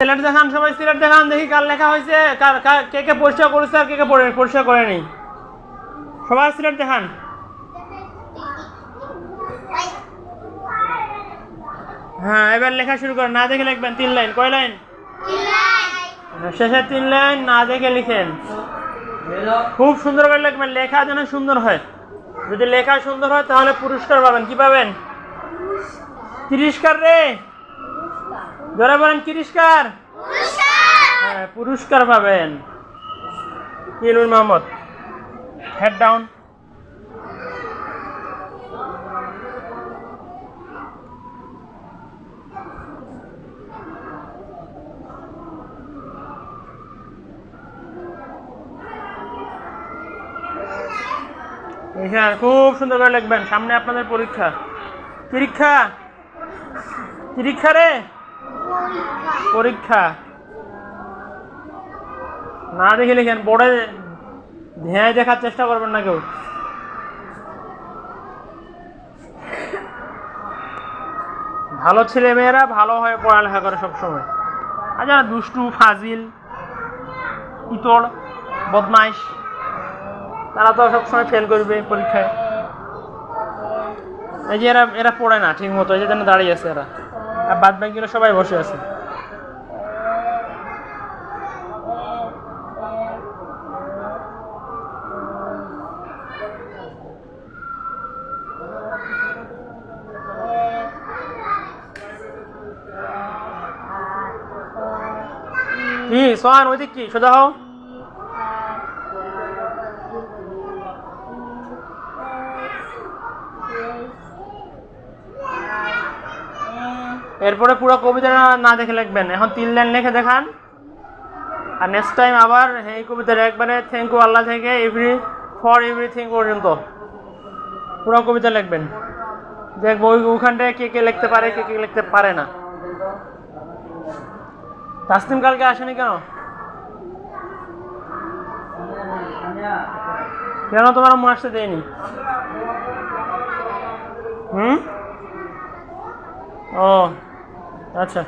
সিলেট দেখান, সবাই সিলেট দেখান, দেখি কার লেখা হয়েছে, কে কে পরিষ্কার করেছে আর কে কে পরিষ্কার করেনি। সবাই সিলেট দেখান। হ্যাঁ, এবার লেখা শুরু করেন। না দেখে লিখবেন 3 লাইন। কয় লাইন? শেষের 3 লাইন না দেখে লিখেন। খুব সুন্দর করে লিখবেন, লেখা যেন সুন্দর হয়। যদি লেখা সুন্দর হয় তাহলে পুরস্কার পাবেন। কি পাবেন? তিরস্কার রে, জোরে বলেন তিরস্কার। হ্যাঁ, পুরস্কার পাবেন। নূর মোহাম্মদ, হেড ডাউন। খুব সুন্দর করে লিখবেন, সামনে আপনাদের পরীক্ষা। পরীক্ষা পরীক্ষা রে, পরীক্ষা। না দেখে লিখেন, বোর্ডে ধ্যান দেখার চেষ্টা করবেন না কেউ। ভালো ছেলে মেয়েরা ভালো হয়ে পড়ালেখা করে সবসময়। আর যারা দুষ্টু, ফাজিল, ইতর, বদমাইশ, তারা তো সবসময় ফেল করবে পরীক্ষায়। এই যে এরা পড়ে না ঠিক মতো, এই যে দাঁড়িয়ে আছে এরা, আর বাদ বাকিগুলো সবাই বসে আছে। কি সোহান, ওই দিক কি সোজা হও। এরপরে পুরো কবিতাটা না দেখে লিখবেন। এখন 3 লাইন লিখে দেখান, আর নেক্সট টাইম আবার এই কবিতাটা একবারে থ্যাংক ইউ আল্লাহ থেকে ফর এভরিথিং পর্যন্ত পুরো কবিতা লিখবেন। দেখবো ওইখানটায় কে কে লিখতে পারে, কে কে লিখতে পারে না। তাসনিম কালকে আসেনি কেন? কেন তোমার আম্মু আসতে দেয়নি? ও আচ্ছা।